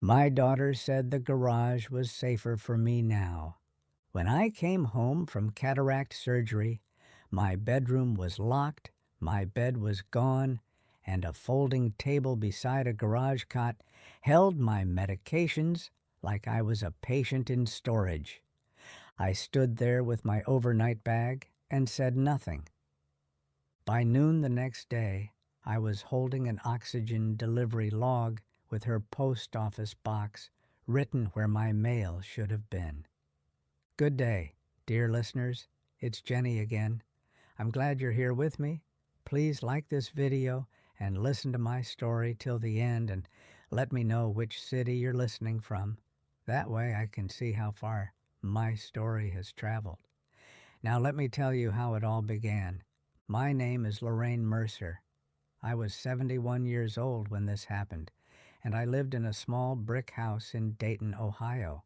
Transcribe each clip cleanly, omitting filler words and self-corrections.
My daughter said the garage was safer for me now. When I came home from cataract surgery, my bedroom was locked, my bed was gone, and a folding table beside a garage cot held my medications like I was a patient in storage. I stood there with my overnight bag and said nothing. By noon the next day, I was holding an oxygen delivery log with her post office box written where my mail should have been. Good day, dear listeners. It's Jenny again. I'm glad you're here with me. Please like this video and listen to my story till the end and let me know which city you're listening from. That way I can see how far my story has traveled. Now let me tell you how it all began. My name is Lorraine Mercer. I was 71 years old when this happened, and I lived in a small brick house in Dayton, Ohio,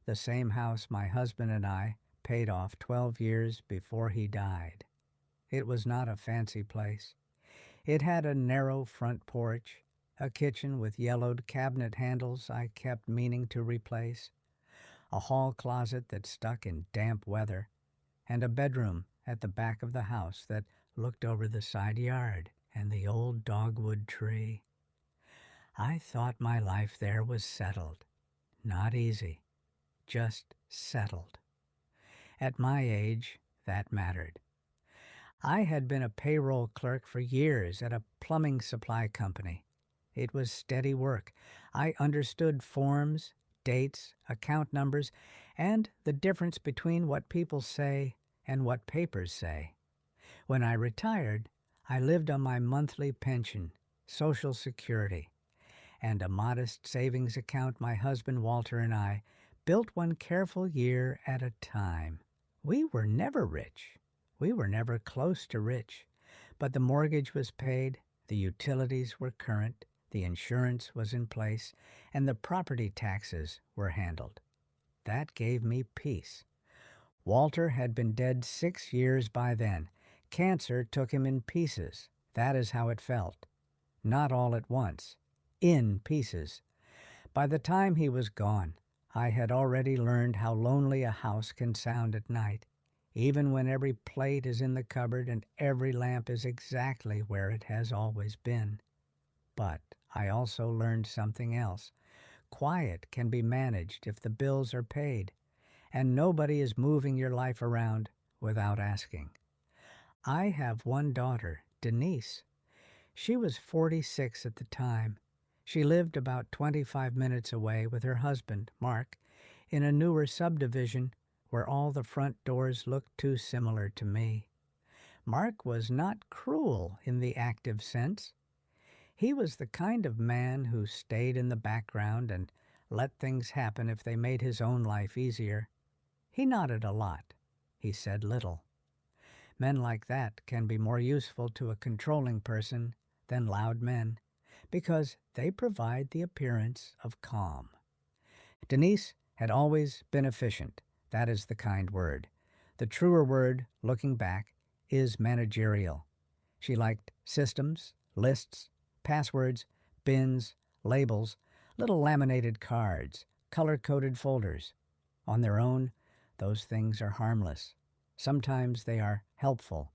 the same house my husband and I paid off 12 years before he died. It was not a fancy place. It had a narrow front porch, a kitchen with yellowed cabinet handles I kept meaning to replace, a hall closet that stuck in damp weather, and a bedroom at the back of the house that looked over the side yard and the old dogwood tree. I thought my life there was settled. Not easy, just settled. At my age, that mattered. I had been a payroll clerk for years at a plumbing supply company. It was steady work. I understood forms, dates, account numbers, and the difference between what people say and what papers say. When I retired, I lived on my monthly pension, Social Security, and a modest savings account my husband Walter and I built one careful year at a time. We were never rich. We were never close to rich. But the mortgage was paid, the utilities were current, the insurance was in place, and the property taxes were handled. That gave me peace. Walter had been dead 6 years by then. Cancer took him in pieces. That is how it felt. Not all at once. In pieces. By the time he was gone, I had already learned how lonely a house can sound at night, even when every plate is in the cupboard and every lamp is exactly where it has always been. But I also learned something else. Quiet can be managed if the bills are paid, and nobody is moving your life around without asking. I have one daughter, Denise. She was 46 at the time. She lived about 25 minutes away with her husband, Mark, in a newer subdivision where all the front doors looked too similar to me. Mark was not cruel in the active sense. He was the kind of man who stayed in the background and let things happen if they made his own life easier. He nodded a lot. He said little. Men like that can be more useful to a controlling person than loud men, because they provide the appearance of calm. Denise had always been efficient. That is the kind word. The truer word, looking back, is managerial. She liked systems, lists, passwords, bins, labels, little laminated cards, color-coded folders. On their own, those things are harmless. Sometimes they are helpful.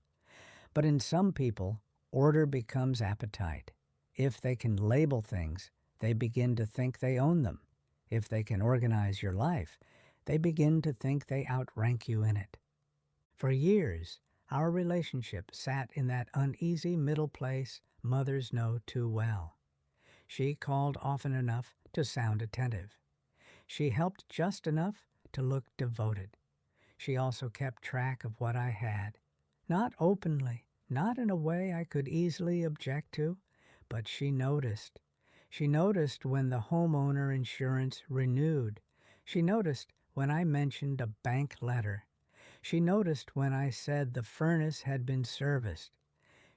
But in some people, order becomes appetite. If they can label things, they begin to think they own them. If they can organize your life, they begin to think they outrank you in it. For years, our relationship sat in that uneasy middle place mothers know too well. She called often enough to sound attentive. She helped just enough to look devoted. She also kept track of what I had. Not openly, not in a way I could easily object to, but she noticed. She noticed when the homeowner insurance renewed. She noticed when I mentioned a bank letter. She noticed when I said the furnace had been serviced.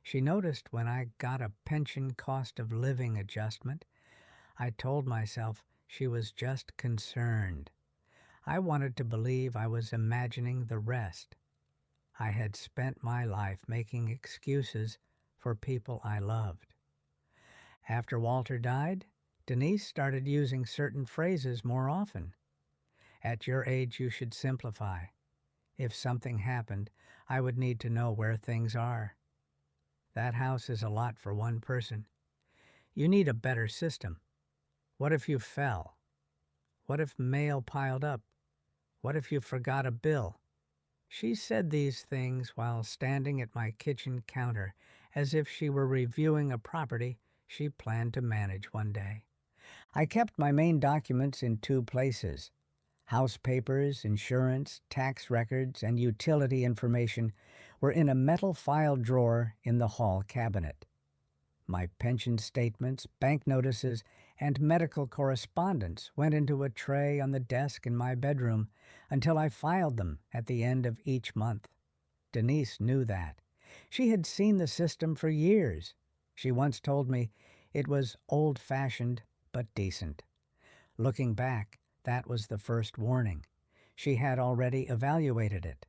She noticed when I got a pension cost of living adjustment. I told myself she was just concerned. I wanted to believe I was imagining the rest. I had spent my life making excuses for people I loved. After Walter died, Denise started using certain phrases more often. At your age, you should simplify. If something happened, I would need to know where things are. That house is a lot for one person. You need a better system. What if you fell? What if mail piled up? What if you forgot a bill? She said these things while standing at my kitchen counter, as if she were reviewing a property she planned to manage one day. I kept my main documents in two places. House papers, insurance, tax records, and utility information were in a metal file drawer in the hall cabinet. My pension statements, bank notices, and medical correspondence went into a tray on the desk in my bedroom until I filed them at the end of each month. Denise knew that. She had seen the system for years. She once told me it was old-fashioned but decent. Looking back, that was the first warning. She had already evaluated it.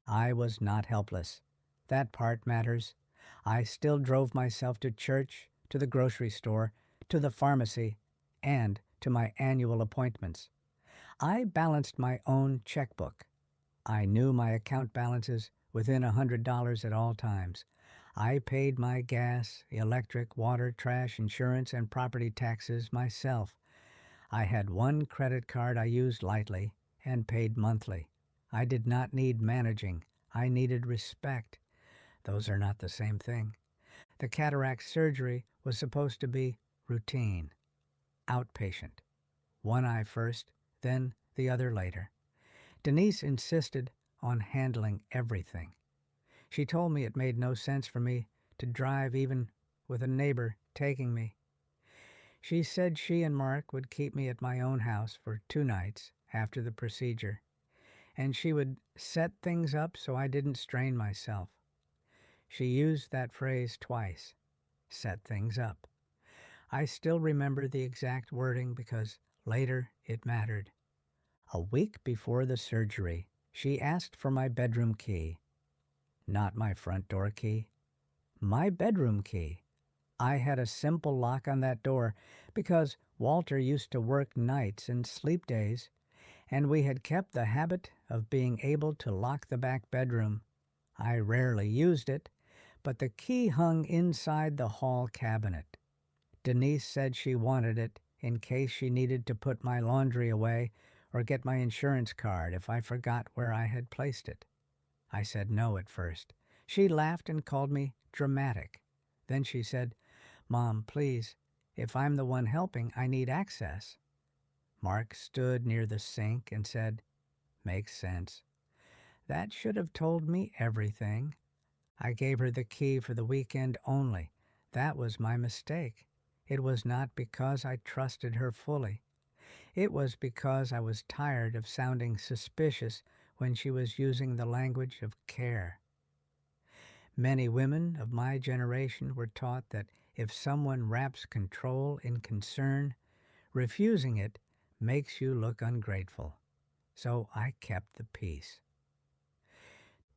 I was not helpless. That part matters. I still drove myself to church, to the grocery store, to the pharmacy, and to my annual appointments. I balanced my own checkbook. I knew my account balances within $100 at all times. I paid my gas, electric, water, trash, insurance, and property taxes myself. I had one credit card I used lightly and paid monthly. I did not need managing. I needed respect. Those are not the same thing. The cataract surgery was supposed to be routine, outpatient. One eye first, then the other later. Denise insisted on handling everything. She told me it made no sense for me to drive even with a neighbor taking me. She said she and Mark would keep me at my own house for 2 nights after the procedure, and she would set things up so I didn't strain myself. She used that phrase twice, set things up. I still remember the exact wording because later it mattered. A week before the surgery, she asked for my bedroom key. Not my front door key. My bedroom key. I had a simple lock on that door because Walter used to work nights and sleep days, and we had kept the habit of being able to lock the back bedroom. I rarely used it, but the key hung inside the hall cabinet. Denise said she wanted it in case she needed to put my laundry away or get my insurance card if I forgot where I had placed it. I said no at first. She laughed and called me dramatic. Then she said, "Mom, please, if I'm the one helping, I need access." Mark stood near the sink and said, "Makes sense." That should have told me everything. I gave her the key for the weekend only. That was my mistake. It was not because I trusted her fully. It was because I was tired of sounding suspicious when she was using the language of care. Many women of my generation were taught that if someone wraps control in concern, refusing it makes you look ungrateful. So I kept the peace.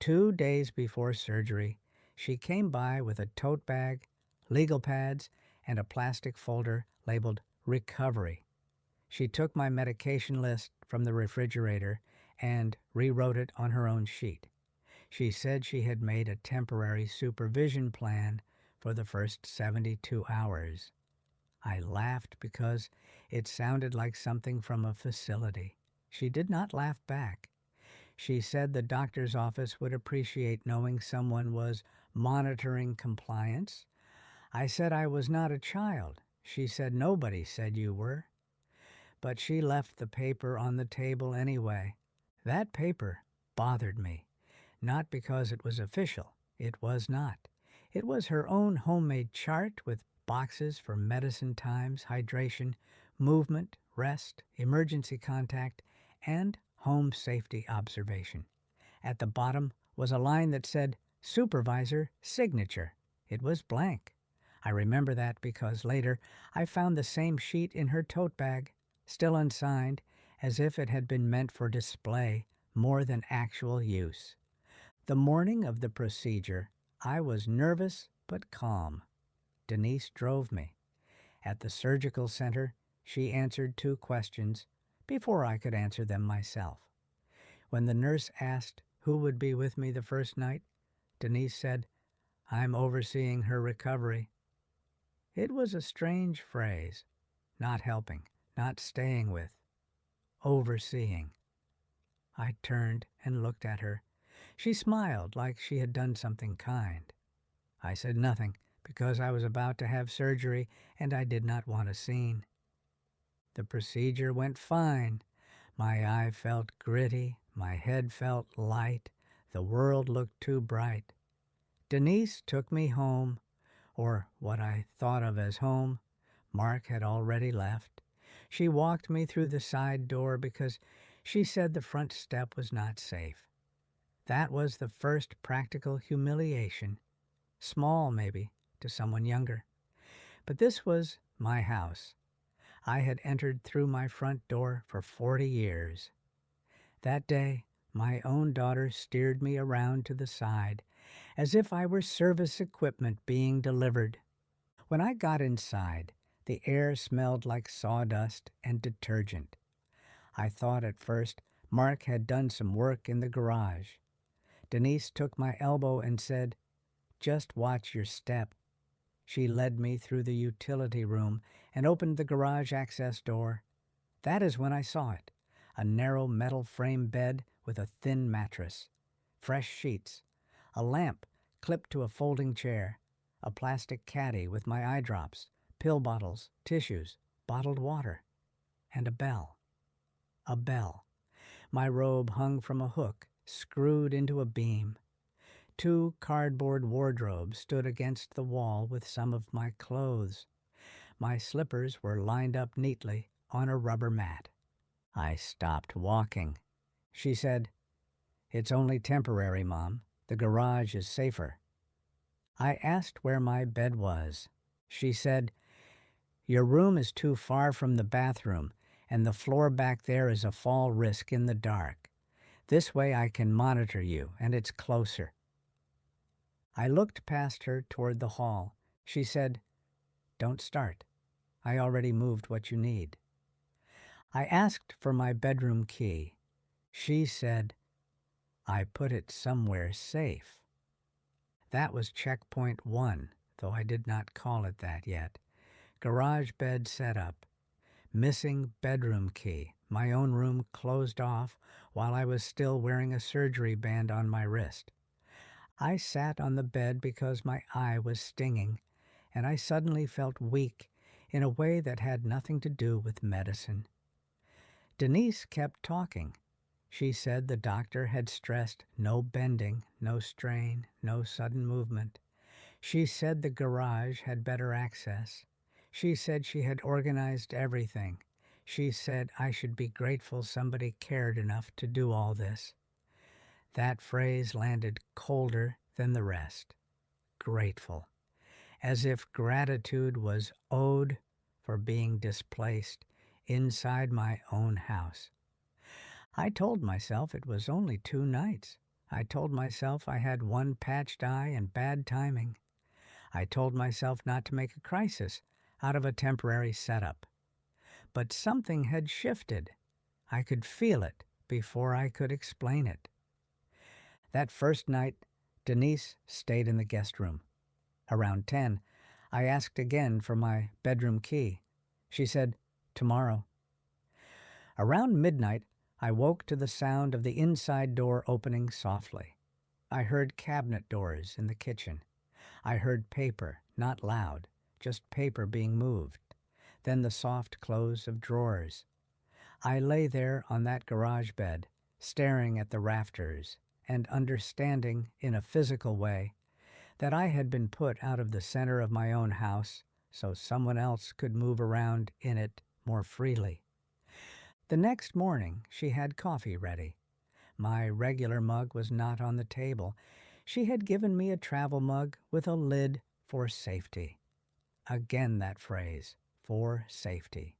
2 days before surgery, she came by with a tote bag, legal pads, and a plastic folder labeled Recovery. She took my medication list from the refrigerator and rewrote it on her own sheet. She said she had made a temporary supervision plan for the first 72 hours. I laughed because it sounded like something from a facility. She did not laugh back. She said the doctor's office would appreciate knowing someone was monitoring compliance. I said I was not a child. She said nobody said you were. But she left the paper on the table anyway. That paper bothered me. Not because it was official. It was not. It was her own homemade chart with boxes for medicine times, hydration, movement, rest, emergency contact, and home safety observation. At the bottom was a line that said, Supervisor Signature. It was blank. I remember that because later I found the same sheet in her tote bag, still unsigned, as if it had been meant for display more than actual use. The morning of the procedure, I was nervous but calm. Denise drove me. At the surgical center, She answered 2 questions before I could answer them myself. When the nurse asked who would be with me the first night, Denise said, "I'm overseeing her recovery." It was a strange phrase. Not helping, not staying with, overseeing. I turned and looked at her. She smiled like she had done something kind. I said nothing because I was about to have surgery and I did not want a scene. The procedure went fine. My eye felt gritty, my head felt light, the world looked too bright. Denise took me home, or what I thought of as home. Mark had already left. She walked me through the side door because she said the front step was not safe. That was the first practical humiliation. Small, maybe, to someone younger. But this was my house. I had entered through my front door for 40 years. That day, my own daughter steered me around to the side, as if I were service equipment being delivered. When I got inside, the air smelled like sawdust and detergent. I thought at first Mark had done some work in the garage. Denise took my elbow and said, "Just watch your step." She led me through the utility room and opened the garage access door. That is when I saw it, a narrow metal frame bed with a thin mattress, fresh sheets, a lamp clipped to a folding chair, a plastic caddy with my eye drops, pill bottles, tissues, bottled water, and a bell. A bell. My robe hung from a hook, screwed into a beam. 2 cardboard wardrobes stood against the wall with some of my clothes. My slippers were lined up neatly on a rubber mat. I stopped walking. She said, "It's only temporary, Mom. The garage is safer." I asked where my bed was. She said, "Your room is too far from the bathroom, and the floor back there is a fall risk in the dark. This way I can monitor you, and it's closer." I looked past her toward the hall. She said, "Don't start. I already moved what you need." I asked for my bedroom key. She said, "I put it somewhere safe." That was checkpoint 1, though I did not call it that yet. Garage bed set up. Missing bedroom key. My own room closed off while I was still wearing a surgery band on my wrist. I sat on the bed because my eye was stinging, and I suddenly felt weak in a way that had nothing to do with medicine. Denise kept talking. She said the doctor had stressed no bending, no strain, no sudden movement. She said the garage had better access. She said she had organized everything. She said I should be grateful somebody cared enough to do all this. That phrase landed colder than the rest. Grateful. As if gratitude was owed for being displaced inside my own house. I told myself it was only 2 nights. I told myself I had 1 patched eye and bad timing. I told myself not to make a crisis out of a temporary setup. But something had shifted. I could feel it before I could explain it. That first night, Denise stayed in the guest room. Around 10, I asked again for my bedroom key. She said, "Tomorrow." Around midnight, I woke to the sound of the inside door opening softly. I heard cabinet doors in the kitchen. I heard paper, not loud, just paper being moved. Then the soft close of drawers. I lay there on that garage bed, staring at the rafters, and understanding in a physical way that I had been put out of the center of my own house so someone else could move around in it more freely. The next morning, she had coffee ready. My regular mug was not on the table. She had given me a travel mug with a lid for safety. Again that phrase, for safety.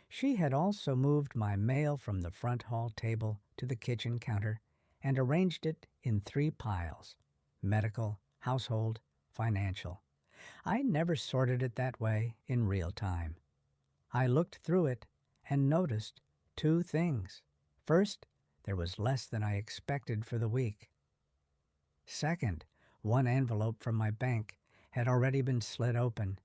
She had also moved my mail from the front hall table to the kitchen counter and arranged it in 3 piles: medical, household, financial. I never sorted it that way in real time. I looked through it and noticed two things. First, there was less than I expected for the week. Second, one envelope from my bank had already been slit open.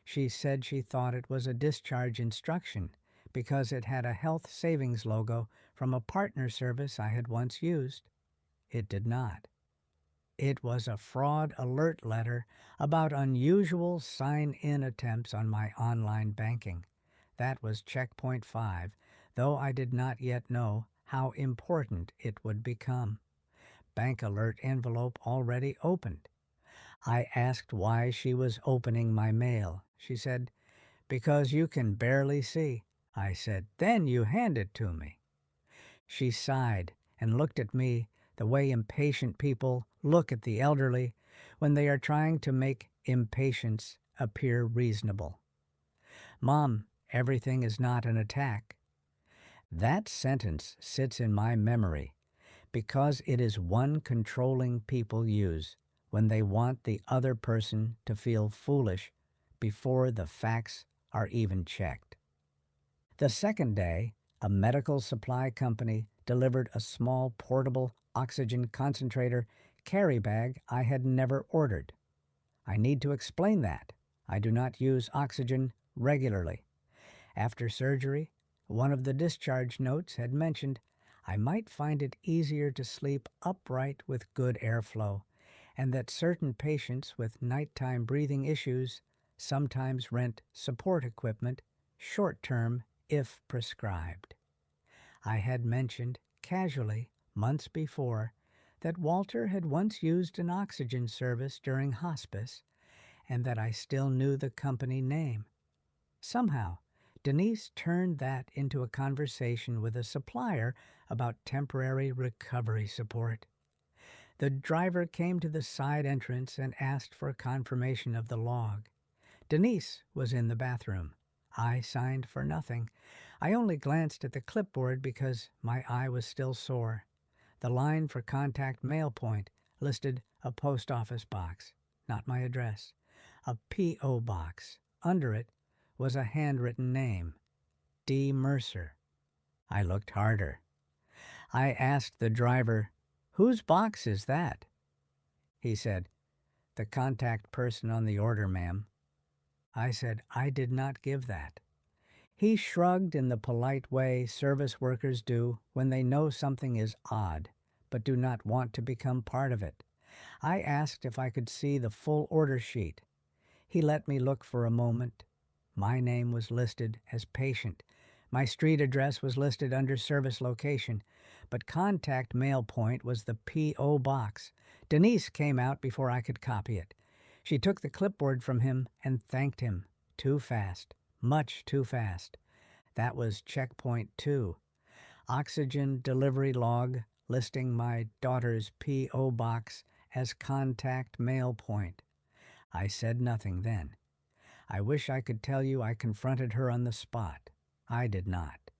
She said she thought it was a discharge instruction because it had a health savings logo from a partner service I had once used. It did not. It was a fraud alert letter about unusual sign-in attempts on my online banking. That was checkpoint 5, though I did not yet know how important it would become. Bank alert envelope already opened. I asked why she was opening my mail. She said, "Because you can barely see." I said, "Then you hand it to me." She sighed and looked at me the way impatient people look at the elderly when they are trying to make impatience appear reasonable. "Mom, everything is not an attack." That sentence sits in my memory because it is one controlling people use when they want the other person to feel foolish before the facts are even checked. The second day, a medical supply company delivered a small portable oxygen concentrator carry bag I had never ordered. I need to explain that. I do not use oxygen regularly. After surgery, one of the discharge notes had mentioned I might find it easier to sleep upright with good airflow, and that certain patients with nighttime breathing issues sometimes rent support equipment short-term if prescribed. I had mentioned casually months before that Walter had once used an oxygen service during hospice and that I still knew the company name. Somehow, Denise turned that into a conversation with a supplier about temporary recovery support. The driver came to the side entrance and asked for confirmation of the log. Denise was in the bathroom. I signed for nothing. I only glanced at the clipboard because my eye was still sore. The line for contact mail point listed a post office box, not my address, a P.O. box. Under it was a handwritten name, D. Mercer. I looked harder. I asked the driver, "Whose box is that?" He said, "The contact person on the order, ma'am." I said, "I did not give that." He shrugged in the polite way service workers do when they know something is odd, but do not want to become part of it. I asked if I could see the full order sheet. He let me look for a moment. My name was listed as patient. My street address was listed under service location, but contact mail point was the P.O. box. Denise came out before I could copy it. She took the clipboard from him and thanked him. Too fast. Much too fast. That was checkpoint 2. Oxygen delivery log listing my daughter's P.O. box as contact mail point. I said nothing then. I wish I could tell you I confronted her on the spot. I did not.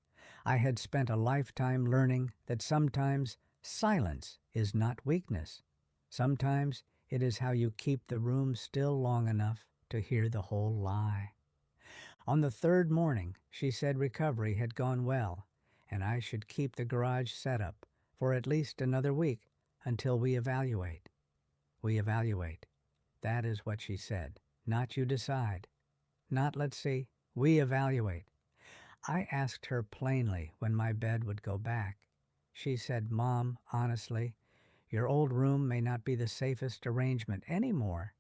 I had spent a lifetime learning that sometimes silence is not weakness. Sometimes it is how you keep the room still long enough to hear the whole lie. On the third morning, she said recovery had gone well, and I should keep the garage set up for at least another week until we evaluate. We evaluate. That is what she said. Not you decide. Not let's see. We evaluate. I asked her plainly when my bed would go back. She said, "Mom, honestly, your old room may not be the safest arrangement anymore."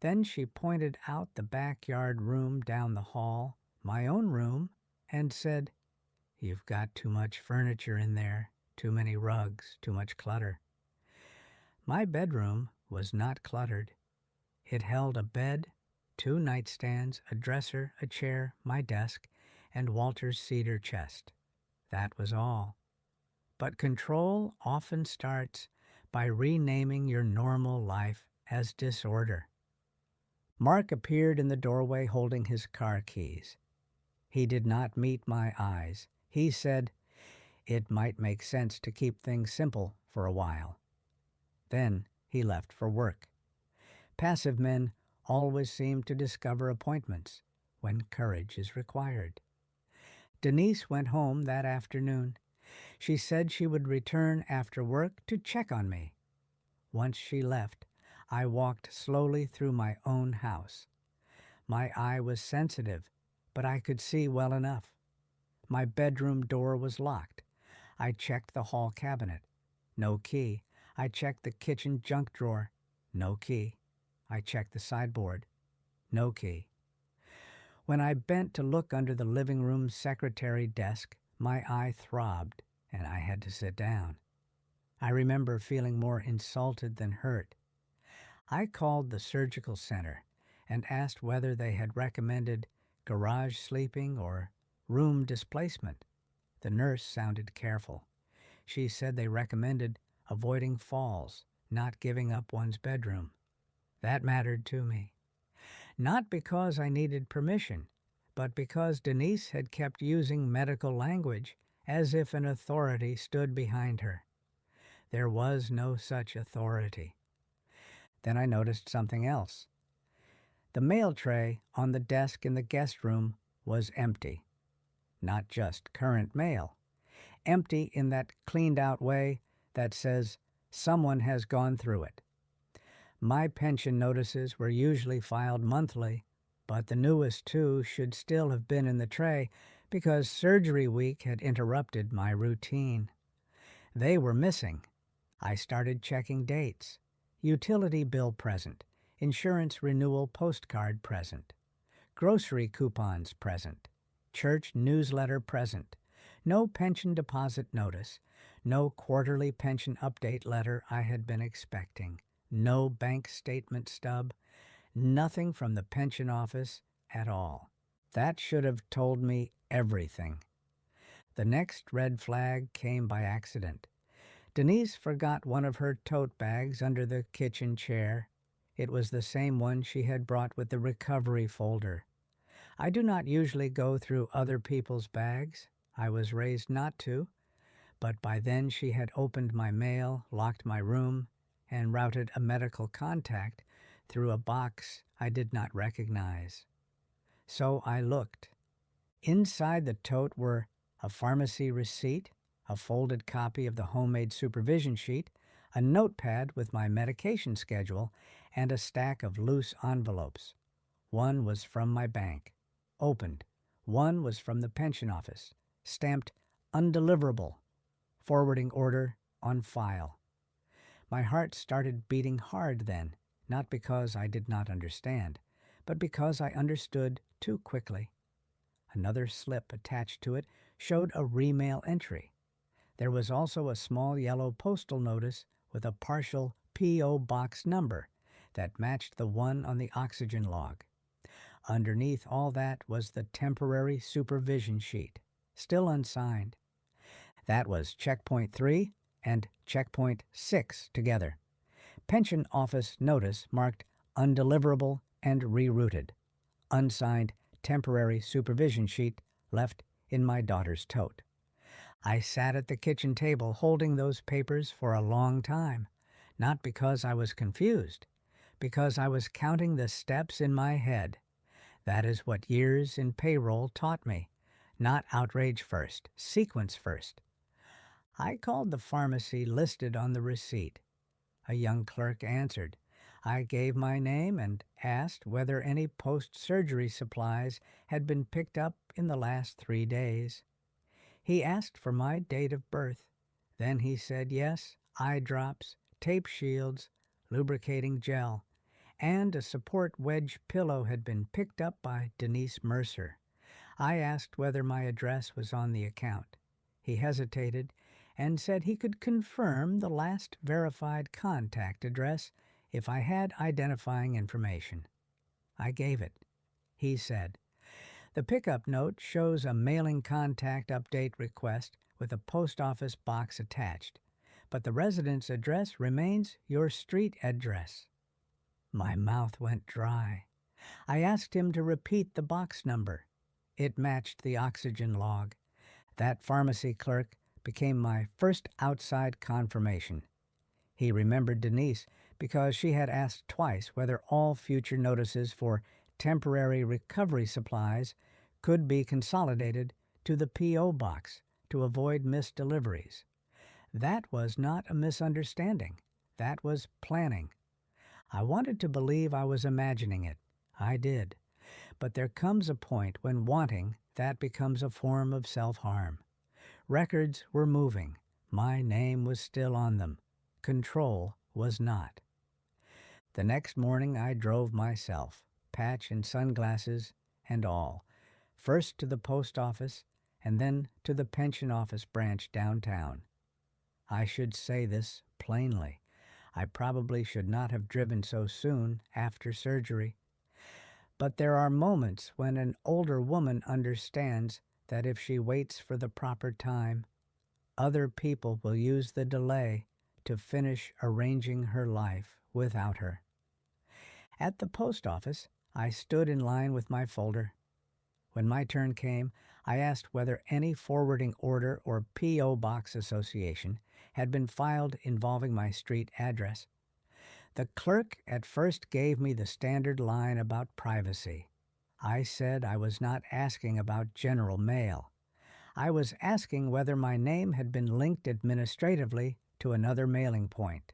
Then she pointed out the backyard room down the hall, my own room, and said, "You've got too much furniture in there, too many rugs, too much clutter." My bedroom was not cluttered. It held a bed, 2 nightstands, a dresser, a chair, my desk, and Walter's cedar chest. That was all. But control often starts by renaming your normal life as disorder. Mark appeared in the doorway holding his car keys. He did not meet my eyes. He said, "It might make sense to keep things simple for a while." Then he left for work. Passive men always seem to discover appointments. when courage is required. Denise went home that afternoon. She said she would return after work to check on me. Once she left, I walked slowly through my own house. My eye was sensitive, but I could see well enough. My bedroom door was locked. I checked the hall cabinet. No key. I checked the kitchen junk drawer. No key. I checked the sideboard. No key. When I bent to look under the living room secretary desk, my eye throbbed, and I had to sit down. I remember feeling more insulted than hurt. I called the surgical center and asked whether they had recommended garage sleeping or room displacement. The nurse sounded careful. She said they recommended avoiding falls, not giving up one's bedroom. That mattered to me. Not because I needed permission, but because Denise had kept using medical language as if an authority stood behind her. There was no such authority. Then I noticed something else. The mail tray on the desk in the guest room was empty. Not just current mail. Empty in that cleaned-out way that says someone has gone through it. My pension notices were usually filed monthly, but the newest two should still have been in the tray because surgery week had interrupted my routine. They were missing. I started checking dates. Utility bill present. Insurance renewal postcard present. Grocery coupons present. Church newsletter present. No pension deposit notice. No quarterly pension update letter I had been expecting. No bank statement stub. Nothing from the pension office at all. That should have told me everything. The next red flag came by accident. Denise forgot one of her tote bags under the kitchen chair. It was the same one she had brought with the recovery folder. I do not usually go through other people's bags. I was raised not to. But by then she had opened my mail, locked my room, and routed a medical contact through a box I did not recognize. So I looked. Inside the tote were a pharmacy receipt, a folded copy of the homemade supervision sheet, a notepad with my medication schedule, and a stack of loose envelopes. One was from my bank, opened. One was from the pension office, stamped undeliverable, forwarding order on file. My heart started beating hard then, not because I did not understand, but because I understood too quickly. Another slip attached to it showed a remail entry. There was also a small yellow postal notice with a partial P.O. box number that matched the one on the oxygen log. Underneath all that was the temporary supervision sheet, still unsigned. That was Checkpoint 3 and Checkpoint 6 together. Pension office notice marked undeliverable and rerouted. Unsigned temporary supervision sheet left in my daughter's tote. I sat at the kitchen table holding those papers for a long time, not because I was confused, because I was counting the steps in my head. That is what years in payroll taught me. Not outrage first, sequence first. I called the pharmacy listed on the receipt. A young clerk answered. I gave my name and asked whether any post-surgery supplies had been picked up in the last 3 days. He asked for my date of birth. Then he said yes, eye drops, tape shields, lubricating gel, and a support wedge pillow had been picked up by Denise Mercer. I asked whether my address was on the account. He hesitated and said he could confirm the last verified contact address if I had identifying information. I gave it. He said, "The pickup note shows a mailing contact update request with a post office box attached, but the residence address remains your street address." My mouth went dry. I asked him to repeat the box number. It matched the oxygen log. That pharmacy clerk became my first outside confirmation. He remembered Denise because she had asked twice whether all future notices for temporary recovery supplies could be consolidated to the P.O. box to avoid missed deliveries. That was not a misunderstanding. That was planning. I wanted to believe I was imagining it. I did. But there comes a point when wanting that becomes a form of self-harm. Records were moving. My name was still on them. Control was not. The next morning I drove myself, patch and sunglasses and all, first to the post office and then to the pension office branch downtown. I should say this plainly. I probably should not have driven so soon after surgery. But there are moments when an older woman understands that if she waits for the proper time, other people will use the delay to finish arranging her life without her. At the post office, I stood in line with my folder. When my turn came, I asked whether any forwarding order or P.O. Box association had been filed involving my street address. The clerk at first gave me the standard line about privacy. I said I was not asking about general mail. I was asking whether my name had been linked administratively to another mailing point.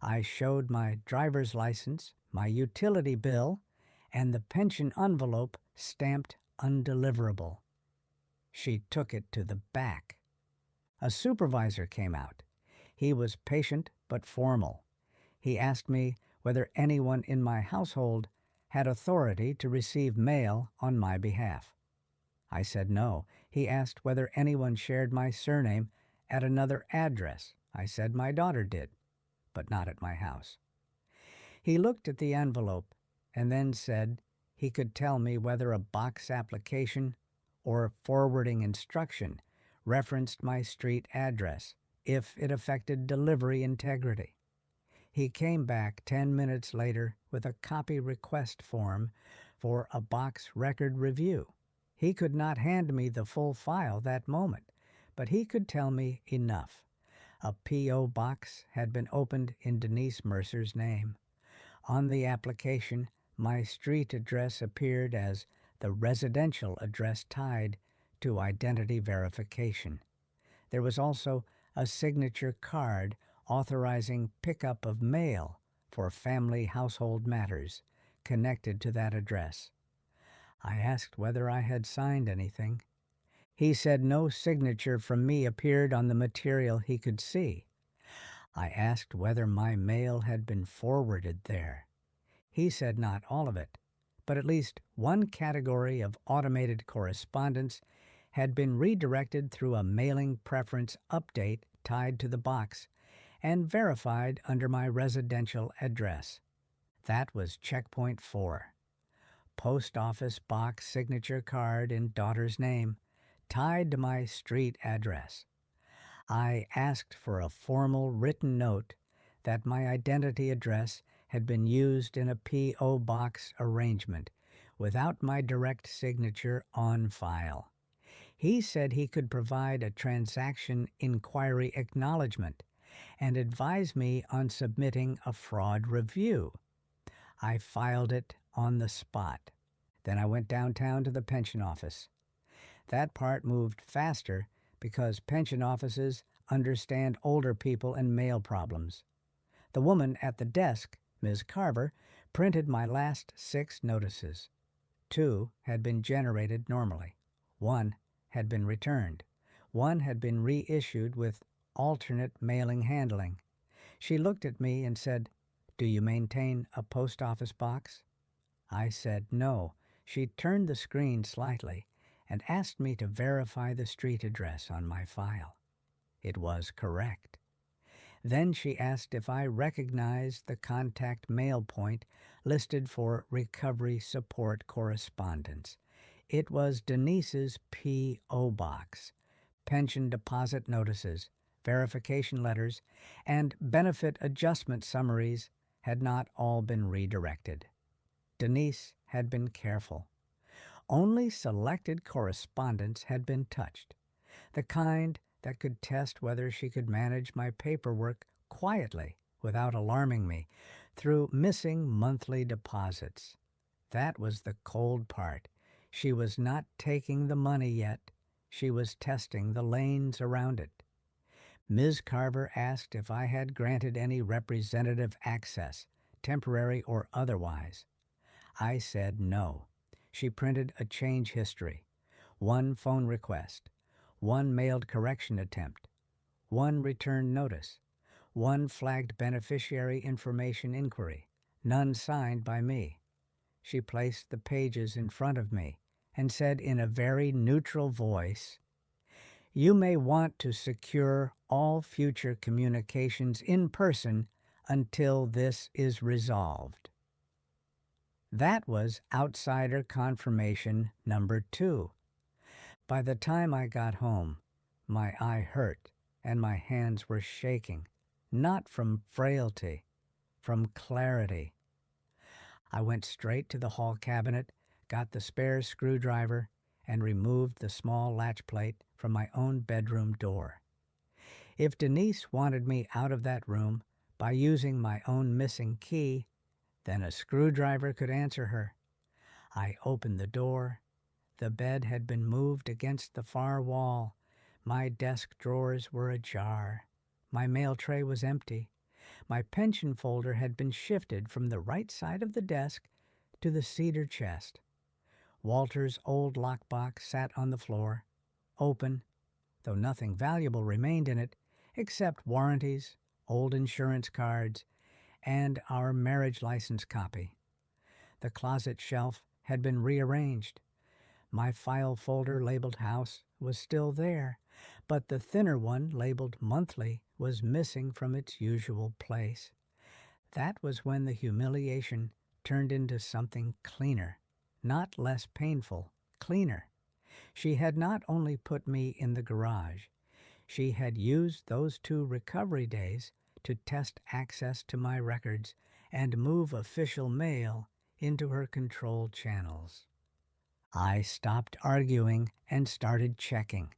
I showed my driver's license, my utility bill, and the pension envelope stamped undeliverable. She took it to the back. A supervisor came out. He was patient but formal. He asked me whether anyone in my household had authority to receive mail on my behalf. I said no. He asked whether anyone shared my surname at another address. I said my daughter did, but not at my house. He looked at the envelope and then said he could tell me whether a box application or forwarding instruction referenced my street address if it affected delivery integrity. He came back 10 minutes later with a copy request form for a box record review. He could not hand me the full file that moment, but he could tell me enough. A P.O. box had been opened in Denise Mercer's name. On the application, my street address appeared as the residential address tied to identity verification. There was also a signature card authorizing pickup of mail for family household matters connected to that address. I asked whether I had signed anything. He said no signature from me appeared on the material he could see. I asked whether my mail had been forwarded there. He said not all of it, but at least one category of automated correspondence had been redirected through a mailing preference update tied to the box and verified under my residential address. That was checkpoint 4. Post office box signature card in daughter's name, tied to my street address. I asked for a formal written note that my identity address had been used in a P.O. box arrangement without my direct signature on file. He said he could provide a transaction inquiry acknowledgement and advise me on submitting a fraud review. I filed it on the spot. Then I went downtown to the pension office. That part moved faster because pension offices understand older people and mail problems. The woman at the desk, Ms. Carver, printed my last 6 notices. 2 had been generated normally. 1 had been returned. 1 had been reissued with alternate mailing handling. She looked at me and said, "Do you maintain a post office box?" I said no. She turned the screen slightly and asked me to verify the street address on my file. It was correct. Then she asked if I recognized the contact mail point listed for recovery support correspondence. It was Denise's P.O. box. Pension deposit notices, verification letters, and benefit adjustment summaries had not all been redirected. Denise had been careful. Only selected correspondence had been touched, the kind that could test whether she could manage my paperwork quietly without alarming me through missing monthly deposits. That was the cold part. She was not taking the money yet. She was testing the lanes around it. Ms. Carver asked if I had granted any representative access, temporary or otherwise. I said no. She printed a change history, one phone request, one mailed correction attempt, one return notice, one flagged beneficiary information inquiry, none signed by me. She placed the pages in front of me and said in a very neutral voice, "You may want to secure all future communications in person until this is resolved." That was outsider confirmation number 2. By the time I got home, my eye hurt and my hands were shaking, not from frailty, from clarity. I went straight to the hall cabinet, got the spare screwdriver, and removed the small latch plate from my own bedroom door. If Denise wanted me out of that room by using my own missing key, then a screwdriver could answer her. I opened the door. The bed had been moved against the far wall. My desk drawers were ajar. My mail tray was empty. My pension folder had been shifted from the right side of the desk to the cedar chest. Walter's old lockbox sat on the floor, open, though nothing valuable remained in it except warranties, old insurance cards, and our marriage license copy. The closet shelf had been rearranged. My file folder labeled House was still there, but the thinner one labeled Monthly was missing from its usual place. That was when the humiliation turned into something cleaner, not less painful, cleaner. She had not only put me in the garage, she had used those 2 recovery days to test access to my records and move official mail into her control channels. I stopped arguing and started checking.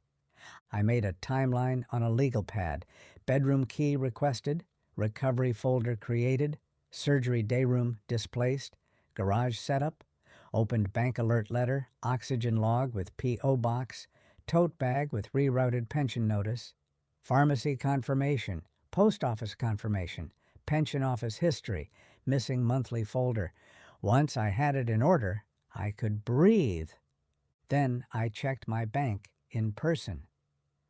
I made a timeline on a legal pad. Bedroom key requested, recovery folder created, surgery day room displaced, garage setup, opened bank alert letter, oxygen log with P.O. box, tote bag with rerouted pension notice, pharmacy confirmation, post office confirmation, pension office history, missing monthly folder. Once I had it in order, I could breathe. Then I checked my bank in person.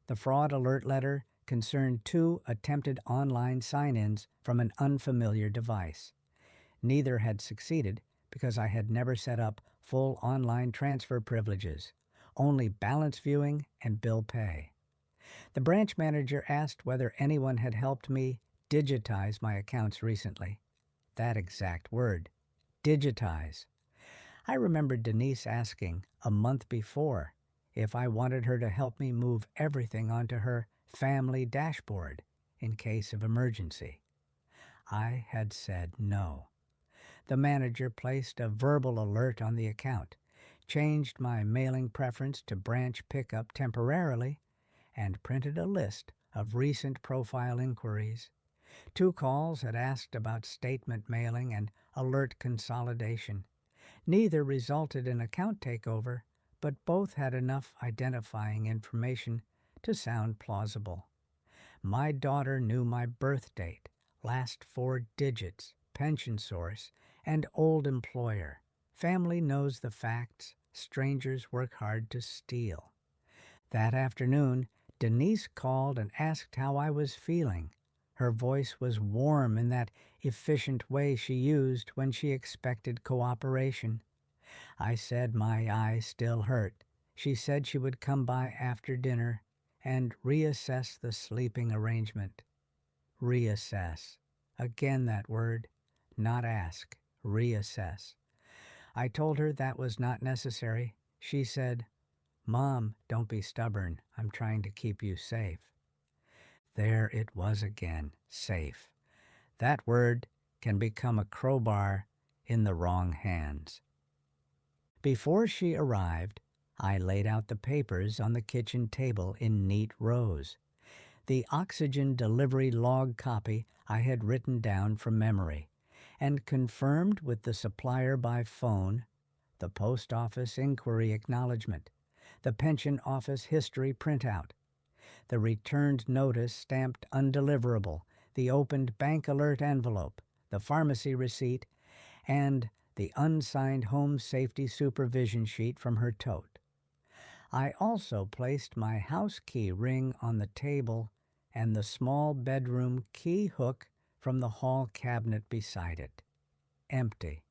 The fraud alert letter concerned 2 attempted online sign-ins from an unfamiliar device. Neither had succeeded because I had never set up full online transfer privileges, only balance viewing and bill pay. The branch manager asked whether anyone had helped me digitize my accounts recently. That exact word, digitize. I remembered Denise asking a month before if I wanted her to help me move everything onto her family dashboard in case of emergency. I had said no. The manager placed a verbal alert on the account, changed my mailing preference to branch pickup temporarily, and printed a list of recent profile inquiries. 2 calls had asked about statement mailing and alert consolidation. Neither resulted in account takeover, but both had enough identifying information to sound plausible. My daughter knew my birth date, last 4 digits, pension source, and old employer. Family knows the facts. Strangers work hard to steal. That afternoon, Denise called and asked how I was feeling. Her voice was warm in that efficient way she used when she expected cooperation. I said my eye still hurt. She said she would come by after dinner and reassess the sleeping arrangement. Reassess. Again that word. Not ask. Reassess. I told her that was not necessary. She said, "Mom, don't be stubborn. I'm trying to keep you safe." There it was again, safe. That word can become a crowbar in the wrong hands. Before she arrived, I laid out the papers on the kitchen table in neat rows. The oxygen delivery log copy I had written down from memory, and confirmed with the supplier by phone the post office inquiry acknowledgement, the pension office history printout, the returned notice stamped undeliverable, the opened bank alert envelope, the pharmacy receipt, and the unsigned home safety supervision sheet from her tote. I also placed my house key ring on the table and the small bedroom key hook from the hall cabinet beside it. Empty.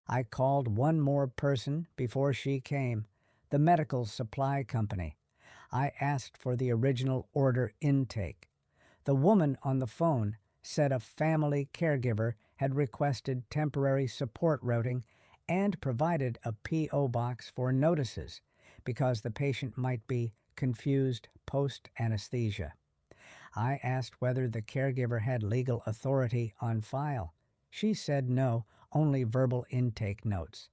I called one more person before she came, the medical supply company. I asked for the original order intake. The woman on the phone said a family caregiver had requested temporary support routing and provided a P.O. box for notices because the patient might be confused post-anesthesia. I asked whether the caregiver had legal authority on file. She said no, only verbal intake notes.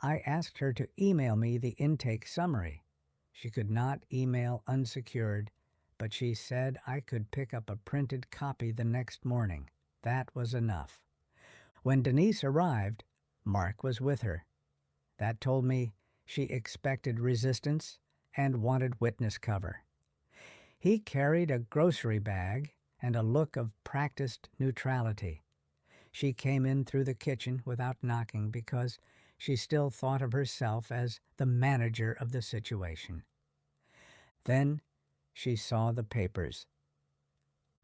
I asked her to email me the intake summary. She could not email unsecured, but she said I could pick up a printed copy the next morning. That was enough. When Denise arrived, Mark was with her. That told me she expected resistance and wanted witness cover. He carried a grocery bag and a look of practiced neutrality. She came in through the kitchen without knocking because she still thought of herself as the manager of the situation. Then she saw the papers.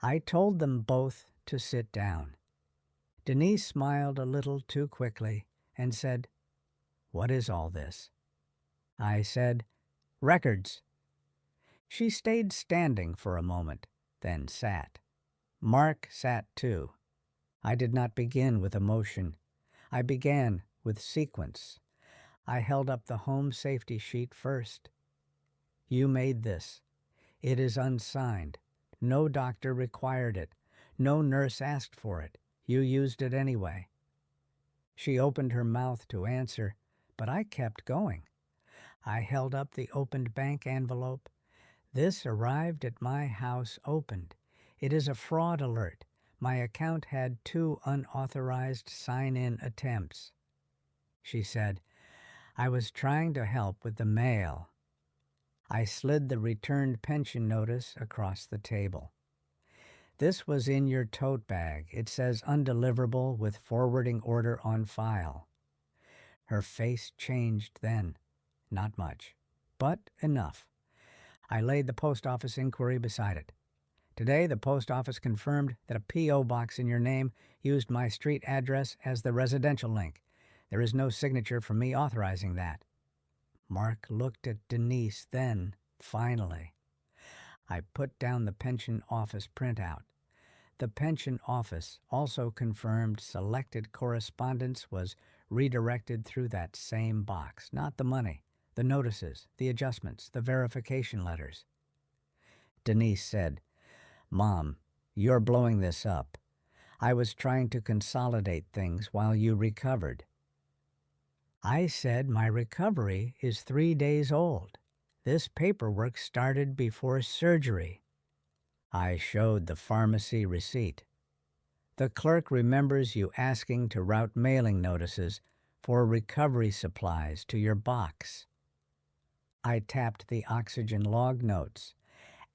I told them both to sit down. Denise smiled a little too quickly and said, "What is all this?" I said, "Records." She stayed standing for a moment, then sat. Mark sat too. I did not begin with emotion. I began with sequence. I held up the home safety sheet first. You made this. It is unsigned. No doctor required it. No nurse asked for it. You used it anyway. She opened her mouth to answer, but I kept going. I held up the opened bank envelope. This arrived at my house opened. It is a fraud alert. My account had 2 unauthorized sign-in attempts. She said, I was trying to help with the mail. I slid the returned pension notice across the table. This was in your tote bag. It says undeliverable with forwarding order on file. Her face changed then. Not much, but enough. I laid the post office inquiry beside it. Today, the post office confirmed that a P.O. box in your name used my street address as the residential link. There is no signature from me authorizing that. Mark looked at Denise then, finally. I put down the pension office printout. The pension office also confirmed selected correspondence was redirected through that same box, not the money, the notices, the adjustments, the verification letters. Denise said, Mom, you're blowing this up. I was trying to consolidate things while you recovered. I said my recovery is 3 days old. This paperwork started before surgery. I showed the pharmacy receipt. The clerk remembers you asking to route mailing notices for recovery supplies to your box. I tapped the oxygen log notes,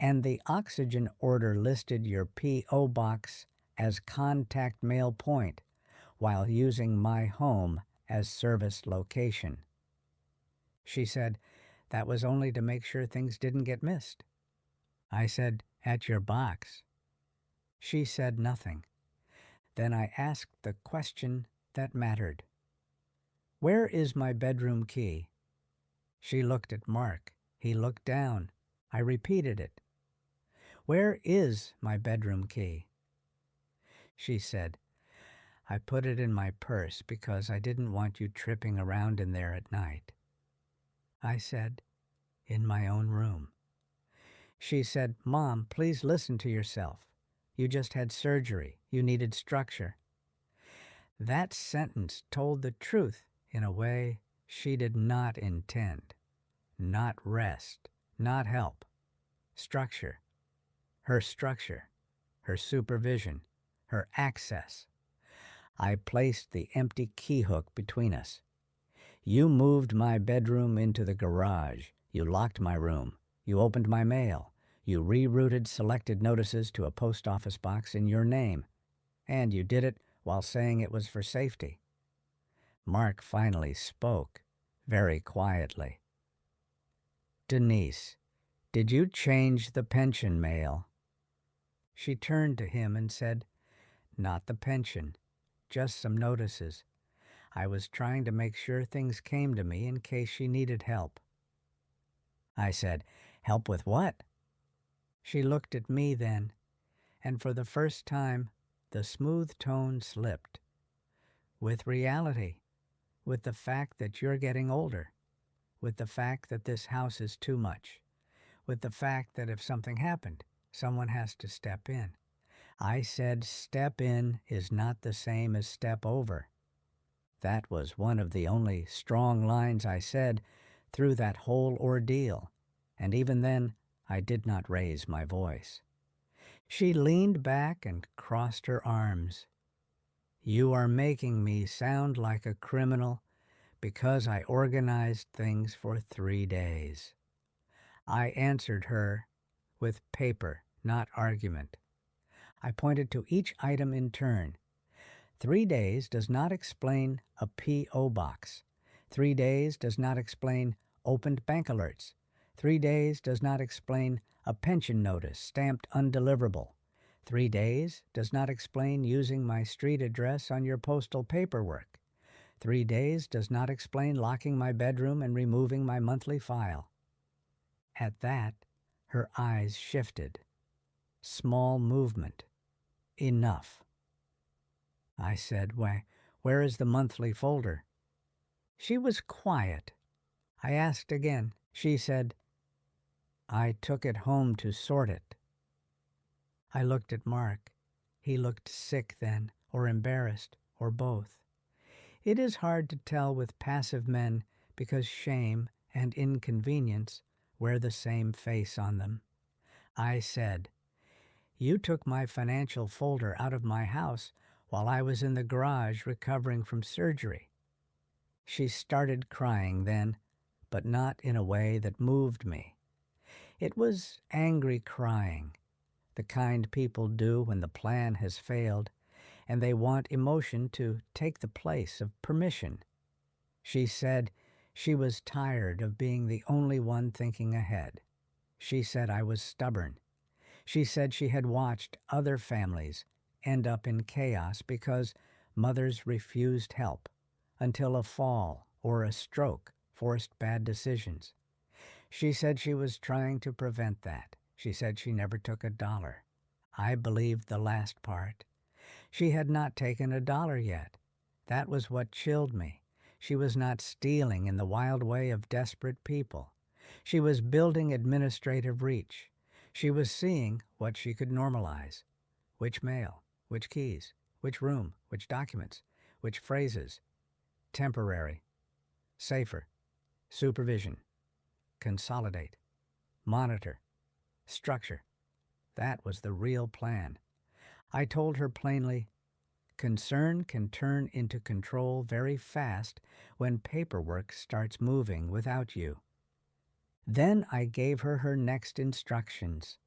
and the oxygen order listed your P.O. box as contact mail point while using my home as service location. She said, that was only to make sure things didn't get missed. I said, at your box. She said nothing. Then I asked the question that mattered. Where is my bedroom key? She looked at Mark. He looked down. I repeated it. Where is my bedroom key? She said, I put it in my purse because I didn't want you tripping around in there at night. I said, in my own room. She said, Mom, please listen to yourself. You just had surgery. You needed structure. That sentence told the truth in a way she did not intend. Not rest, not help. Structure. Her structure. Her supervision. Her access. I placed the empty key hook between us. You moved my bedroom into the garage. You locked my room. You opened my mail. You rerouted selected notices to a post office box in your name. And you did it while saying it was for safety. Mark finally spoke, very quietly. Denise, did you change the pension mail? She turned to him and said, Not the pension, just some notices. I was trying to make sure things came to me in case she needed help. I said, Help with what? She looked at me then, and for the first time, the smooth tone slipped. With reality, with the fact that you're getting older, with the fact that this house is too much, with the fact that if something happened, someone has to step in. I said step in is not the same as step over. That was one of the only strong lines I said through that whole ordeal, and even then I did not raise my voice. She leaned back and crossed her arms. You are making me sound like a criminal because I organized things for 3 days. I answered her with paper, not argument. I pointed to each item in turn. 3 days does not explain a P.O. box. 3 days does not explain opened bank alerts. 3 days does not explain a pension notice stamped undeliverable. 3 days does not explain using my street address on your postal paperwork. 3 days does not explain locking my bedroom and removing my monthly file. At that, her eyes shifted. Small movement. Enough. I said, Why, where is the monthly folder? She was quiet. I asked again. She said, I took it home to sort it. I looked at Mark. He looked sick then, or embarrassed, or both. It is hard to tell with passive men because shame and inconvenience wear the same face on them. I said, You took my financial folder out of my house while I was in the garage recovering from surgery. She started crying then, but not in a way that moved me. It was angry crying, the kind people do when the plan has failed and they want emotion to take the place of permission. She said she was tired of being the only one thinking ahead. She said I was stubborn. She said she had watched other families end up in chaos because mothers refused help until a fall or a stroke forced bad decisions. She said she was trying to prevent that. She said she never took $1. I believed the last part. She had not taken $1 yet. That was what chilled me. She was not stealing in the wild way of desperate people. She was building administrative reach. She was seeing what she could normalize. Which mail, which keys, which room, which documents, which phrases. Temporary, safer, supervision, consolidate, monitor, structure. That was the real plan. I told her plainly, concern can turn into control very fast when paperwork starts moving without you. Then I gave her next instructions,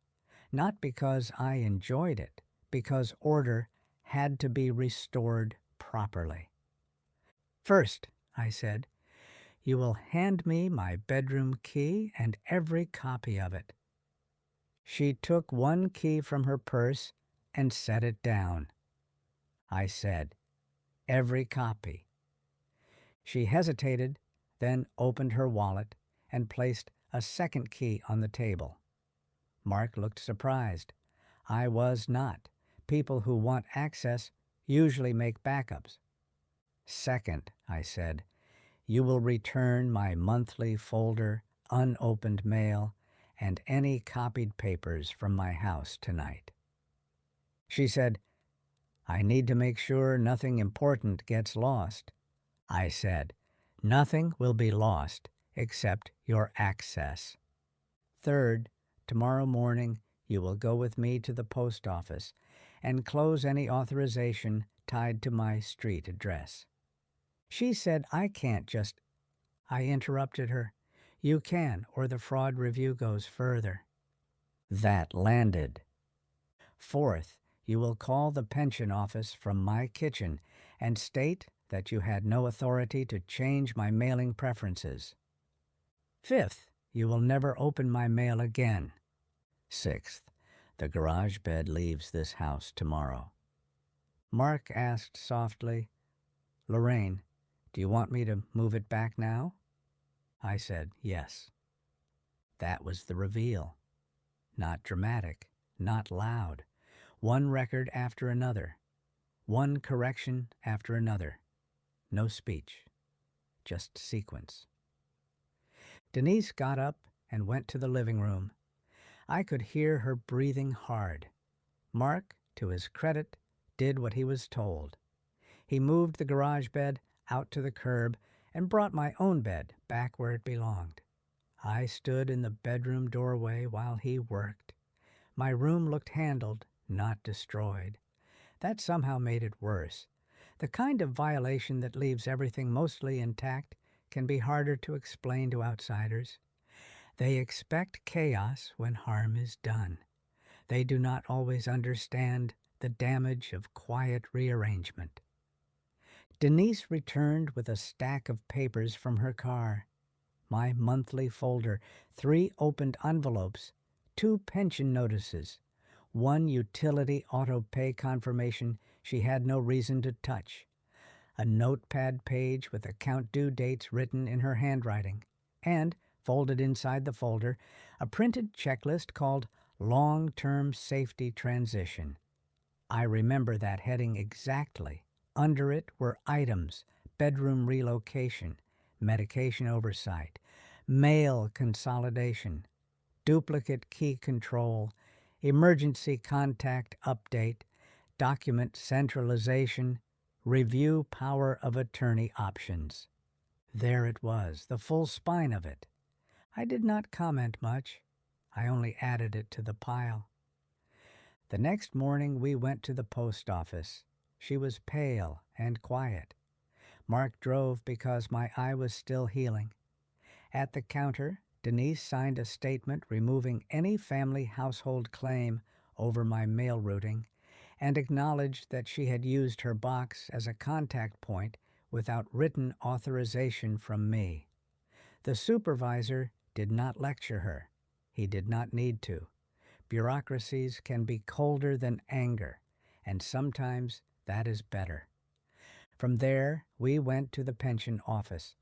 not because I enjoyed it, because order had to be restored properly. First, I said, you will hand me my bedroom key and every copy of it. She took one key from her purse and set it down. I said, every copy. She hesitated, then opened her wallet and placed a second key on the table. Mark looked surprised. I was not. People who want access usually make backups. Second, I said, you will return my monthly folder, unopened mail, and any copied papers from my house tonight. She said, I need to make sure nothing important gets lost. I said, nothing will be lost except your access. Third, tomorrow morning you will go with me to the post office and close any authorization tied to my street address. She said I can't just I interrupted her. You can, or the fraud review goes further. That landed. Fourth, you will call the pension office from my kitchen and state that you had no authority to change my mailing preferences. Fifth, you will never open my mail again. Sixth, the garage bed leaves this house tomorrow. Mark asked softly, Lorraine, do you want me to move it back now? I said yes. That was the reveal. Not dramatic, not loud. One record after another. One correction after another. No speech. Just sequence. Denise got up and went to the living room. I could hear her breathing hard. Mark, to his credit, did what he was told. He moved the garage bed out to the curb and brought my own bed back where it belonged. I stood in the bedroom doorway while he worked. My room looked handled, not destroyed. That somehow made it worse. The kind of violation that leaves everything mostly intact can be harder to explain to outsiders. They expect chaos when harm is done. They do not always understand the damage of quiet rearrangement. Denise returned with a stack of papers from her car. My monthly folder, 3 opened envelopes, 2 pension notices, 1 utility auto-pay confirmation she had no reason to touch, a notepad page with account due dates written in her handwriting, and, folded inside the folder, a printed checklist called Long-Term Safety Transition. I remember that heading exactly. Under it were items, bedroom relocation, medication oversight, mail consolidation, duplicate key control, emergency contact update, document centralization, review power of attorney options. There it was, the full spine of it. I did not comment much. I only added it to the pile. The next morning we went to the post office. She was pale and quiet. Mark drove because my eye was still healing. At the counter, Denise signed a statement removing any family household claim over my mail routing and acknowledged that she had used her box as a contact point without written authorization from me. The supervisor did not lecture her. He did not need to. Bureaucracies can be colder than anger, and sometimes that is better. From there, we went to the pension office.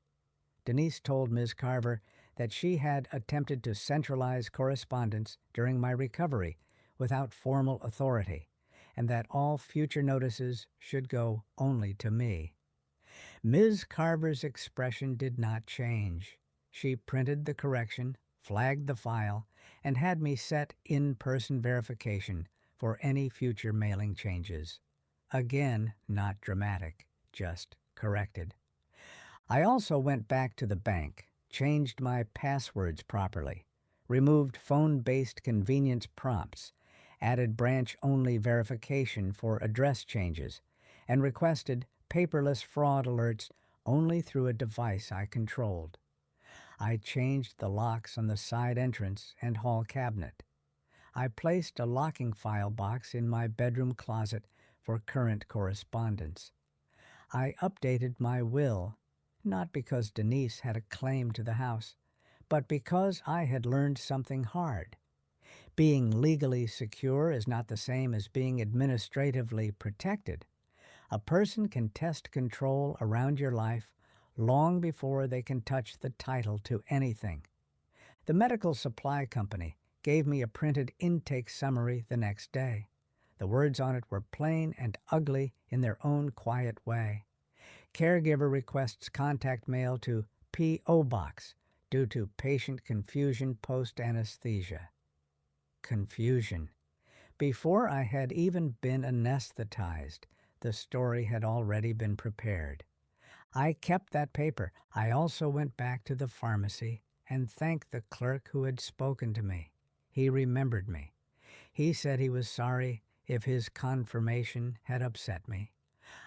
Denise told Ms. Carver that she had attempted to centralize correspondence during my recovery without formal authority, and that all future notices should go only to me. Ms. Carver's expression did not change. She printed the correction, flagged the file, and had me set in-person verification for any future mailing changes. Again, not dramatic, just corrected. I also went back to the bank, changed my passwords properly, removed phone-based convenience prompts, added branch-only verification for address changes, and requested paperless fraud alerts only through a device I controlled. I changed the locks on the side entrance and hall cabinet. I placed a locking file box in my bedroom closet for current correspondence. I updated my will, not because Denise had a claim to the house, but because I had learned something hard. Being legally secure is not the same as being administratively protected. A person can test control around your life long before they can touch the title to anything. The medical supply company gave me a printed intake summary the next day. The words on it were plain and ugly in their own quiet way. Caregiver requests contact mail to P.O. Box due to patient confusion post-anesthesia. Confusion. Before I had even been anesthetized, the story had already been prepared. I kept that paper. I also went back to the pharmacy and thanked the clerk who had spoken to me. He remembered me. He said he was sorry if his confirmation had upset me.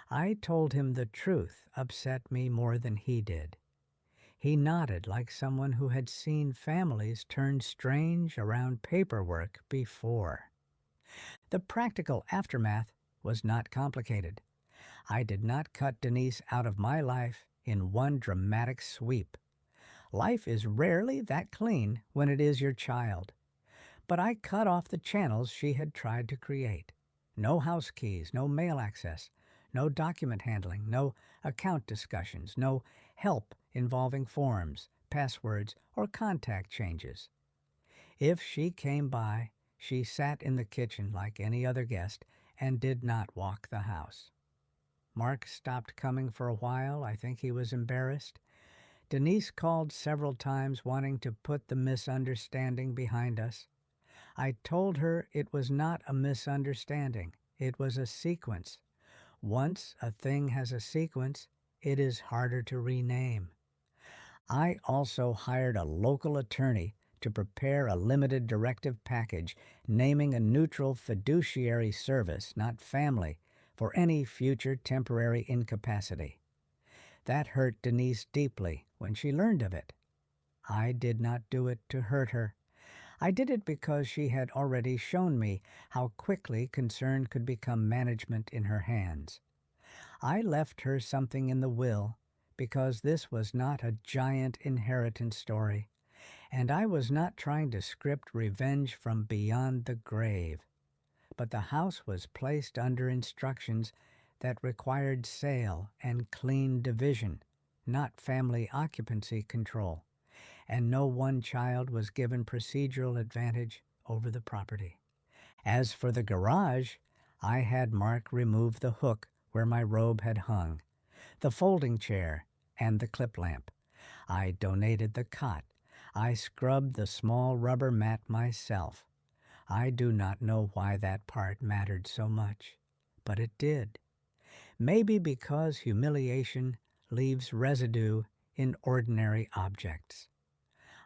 I told him the truth upset me more than he did. He nodded like someone who had seen families turn strange around paperwork before. The practical aftermath was not complicated. I did not cut Denise out of my life in one dramatic sweep. Life is rarely that clean when it is your child. But I cut off the channels she had tried to create. No house keys, no mail access, no document handling, no account discussions, no help involving forms, passwords, or contact changes. If she came by, she sat in the kitchen like any other guest and did not walk the house. Mark stopped coming for a while. I think he was embarrassed. Denise called several times wanting to put the misunderstanding behind us. I told her it was not a misunderstanding. It was a sequence. Once a thing has a sequence, it is harder to rename. I also hired a local attorney to prepare a limited directive package naming a neutral fiduciary service, not family, for any future temporary incapacity. That hurt Denise deeply when she learned of it. I did not do it to hurt her. I did it because she had already shown me how quickly concern could become management in her hands. I left her something in the will because this was not a giant inheritance story, and I was not trying to script revenge from beyond the grave. But the house was placed under instructions that required sale and clean division, not family occupancy control, and no one child was given procedural advantage over the property. As for the garage, I had Mark remove the hook where my robe had hung, the folding chair, and the clip lamp. I donated the cot. I scrubbed the small rubber mat myself. I do not know why that part mattered so much, but it did. Maybe because humiliation leaves residue in ordinary objects.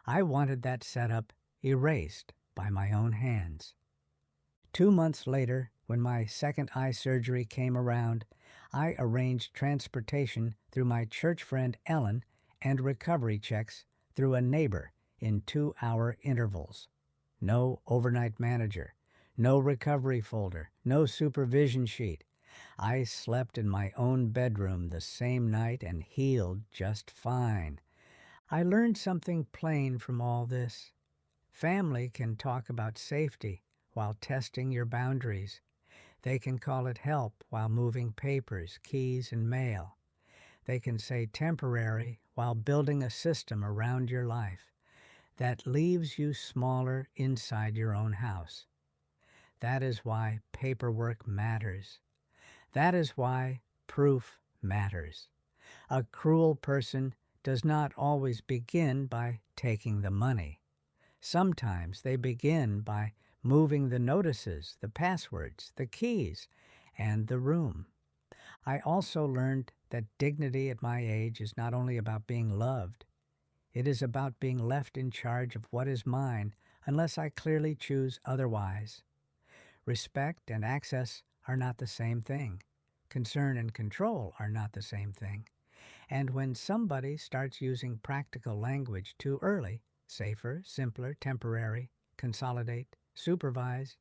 I wanted that setup erased by my own hands. 2 months later, when my second eye surgery came around, I arranged transportation through my church friend Ellen and recovery checks through a neighbor in 2-hour intervals. No overnight manager, no recovery folder, no supervision sheet. I slept in my own bedroom the same night and healed just fine. I learned something plain from all this. Family can talk about safety while testing your boundaries. They can call it help while moving papers, keys, and mail. They can say temporary while building a system around your life that leaves you smaller inside your own house. That is why paperwork matters. That is why proof matters. A cruel person does not always begin by taking the money. Sometimes they begin by moving the notices, the passwords, the keys, and the room. I also learned that dignity at my age is not only about being loved. It is about being left in charge of what is mine unless I clearly choose otherwise. Respect and access are not the same thing. Concern and control are not the same thing. And when somebody starts using practical language too early, safer, simpler, temporary, consolidate, supervise,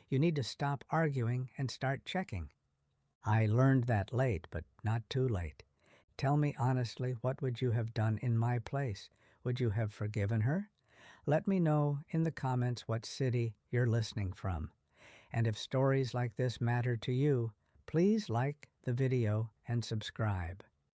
you need to stop arguing and start checking. I learned that late, but not too late. Tell me honestly, what would you have done in my place? Would you have forgiven her? Let me know in the comments what city you're listening from. And if stories like this matter to you, please like the video and subscribe.